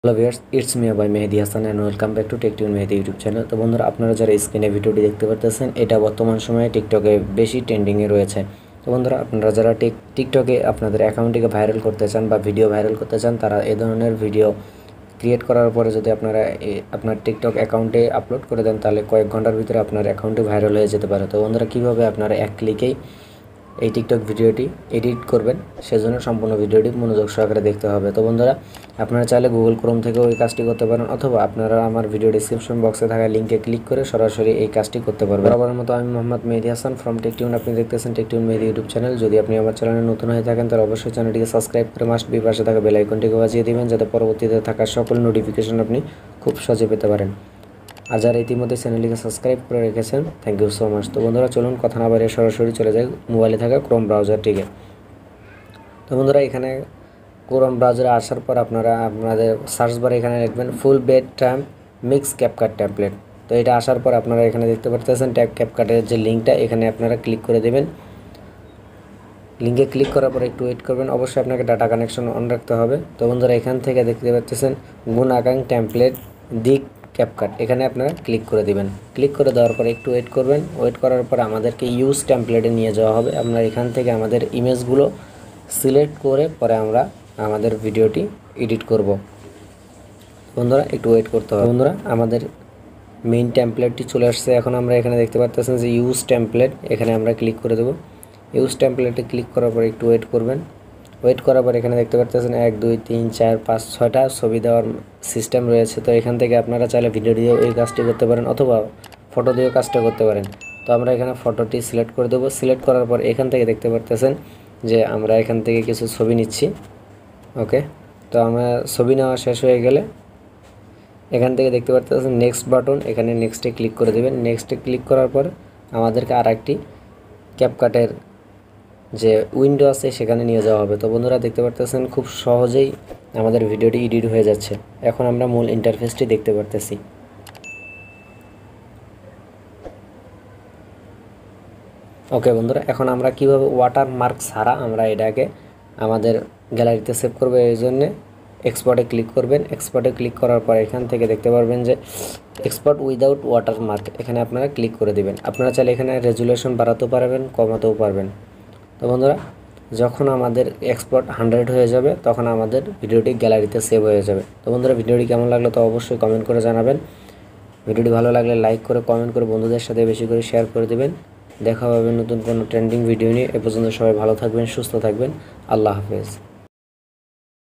Hello viewers, it's me by Mehedi Hasan and welcome back to Techtune Mehedi YouTube channel. তো বন্ধুরা, আপনারা যারা স্ক্রিনে ভিডিওটি দেখতে পারতেছেন, এটা বর্তমান সময়ে টিকটকে বেশি ট্রেন্ডিংয়ে রয়েছে। তো বন্ধুরা, আপনারা যারা টিকটকে আপনাদের অ্যাকাউন্টটিকে ভাইরাল করতে চান বা ভিডিও ভাইরাল করতে চান, তারা এই ধরনের ভিডিও ক্রিয়েট করার পরে যদি আপনারা আপনার টিকটক অ্যাকাউন্টে আপলোড করে দেন, তাহলে কয়েক ঘন্টার ভিতরে আপনার অ্যাকাউন্টে ভাইরাল হয়ে যেতে পারে। তো বন্ধুরা, কীভাবে আপনারা এক ক্লিকেই এই টিকটক ভিডিওটি এডিট করবেন, সেজন্য সম্পূর্ণ ভিডিওটি মনোযোগ সহকারে দেখতে হবে। তো বন্ধুরা, আপনারা চাইলে গুগল ক্রোম থেকেও এই কাজটি করতে পারেন, অথবা আপনারা আমার ভিডিও ডিসক্রিপশন বক্সে থাকা লিঙ্কে ক্লিক করে সরাসরি এই কাজটি করতে পারবেন। বরাবরের মতো আমি মোহাম্মদ মেহেদি হাসান ফ্রম টেকটিউন। আপনি দেখতেছেন টেকটিউন মেহেদি ইউটিউব চ্যানেল। যদি আপনি আমার চ্যানেলে নতুন হয়ে থাকেন, তাহলে অবশ্যই চ্যানেলটিকে সাবস্ক্রাইব করে মাস্ট বি পাশে থাকা বেল আইকনটিকে বাজিয়ে দিবেন, যাতে পরবর্তীতে থাকা সকল নোটিফিকেশন আপনি খুব সহজে পেতে পারেন। আর যারা ইতিমধ্যে চ্যানেলটিকে সাবস্ক্রাইব করে রেখেছেন, থ্যাংক ইউ সো মাচ। তো বন্ধুরা, চলুন কথা না বাড়িয়ে সরাসরি চলে যাই মোবাইলে থাকা ক্রোম ব্রাউজারটিকে। তো বন্ধুরা, এখানে ক্রোম ব্রাউজারে আসার পর আপনারা আপনাদের সার্চ বারে এখানে লিখবেন ফুল bed time mix CapCut template. তো এটা আসার পর আপনারা এখানে দেখতে পারতেছেন ক্যাপকাটের যে লিঙ্কটা, এখানে আপনারা ক্লিক করে দেবেন। লিঙ্কে ক্লিক করার পর একটু ওয়েট করবেন, অবশ্যই আপনাকে ডাটা কানেকশন অন রাখতে হবে। তো বন্ধুরা, এখান থেকে দেখতে পাচ্ছেন গুণাগাং টেমপ্লেট দিক ক্যাপকাট, এখানে আপনারা ক্লিক করে দিবেন। ক্লিক করে দেওয়ার পর একটু ওয়েট করবেন। ওয়েট করার পর আমাদেরকে ইউজ টেমপ্লেটে নিয়ে যাওয়া হবে। আমরা এখান থেকে আমাদের ইমেজগুলো সিলেক্ট করে পরে আমরা আমাদের ভিডিওটি এডিট করব। বন্ধুরা, একটু ওয়েট করতে হবে। বন্ধুরা, আমাদের মেইন টেমপ্লেটটি চলে আসছে। এখন আমরা এখানে দেখতে পাচ্ছেন যে ইউজ টেমপ্লেট, এখানে আমরা ক্লিক করে দেবো। ইউজ টেমপ্লেটে ক্লিক করার পর একটু ওয়েট করবেন। ওয়েট করার পর এখানে দেখতে পাচ্ছেন 1 2 3 4 5 6টা ছবি দেওয়ার সিস্টেম রয়েছে। তো এখান থেকে আপনারা চাইলে ভিডিও দিয়েও এই কাজটি করতে পারেন, অথবা ফটো দিয়েও কাজটা করতে পারেন। তো আমরা এখানে ফটোটি সিলেক্ট করে দেবো। সিলেক্ট করার পর এখান থেকে দেখতে পাচ্ছেন যে আমরা এখান থেকে কিছু ছবি নিচ্ছি। ওকে, তো আমার ছবি নেওয়া শেষ হয়ে গেলে এখান থেকে দেখতে পাচ্ছেন নেক্সট বাটন, এখানে নেক্সটে ক্লিক করে দেবেন। নেক্সটে ক্লিক করার পর আমাদেরকে আর একটি ক্যাপকাটের যে উইন্ডো আছে সেখানে নিয়ে যাওয়া হবে। তো বন্ধুরা, দেখতে পারতেছেন খুব সহজেই আমাদের ভিডিওটি এডিট হয়ে যাচ্ছে। এখন আমরা মূল ইন্টারফেসটি দেখতে পারতেছি। ওকে বন্ধুরা, এখন আমরা কিভাবে ওয়াটারমার্ক ছাড়া আমরা এটাকে আমাদের গ্যালারিতে সেভ করব, এই জন্যে এক্সপোর্টে ক্লিক করবেন। এক্সপোর্টে ক্লিক করার পর এখান থেকে দেখতে পারবেন যে এক্সপোর্ট উইদাউট ওয়াটারমার্ক, এখানে আপনারা ক্লিক করে দেবেন। আপনারা চাইলে এখানে রেজুলেশন বাড়াতেও পারবেন, কমাতেও পারবেন। তো বন্ধুরা, যখন আমাদের এক্সপোর্ট 100 হয়ে যাবে, তখন আমাদের ভিডিওটি গ্যালারিতে সেভ হয়ে যাবে। তো বন্ধুরা, ভিডিওটি কেমন লাগলো তো অবশ্যই কমেন্ট করে জানাবেন। ভিডিওটি ভালো লাগলে লাইক করে, কমেন্ট করে, বন্ধুদের সাথে বেশি করে শেয়ার করে দেবেন। দেখা হবে নতুন কোনো ট্রেন্ডিং ভিডিও নিয়ে। এ পর্যন্ত সবাই ভালো থাকবেন, সুস্থ থাকবেন। আল্লাহ হাফেজ।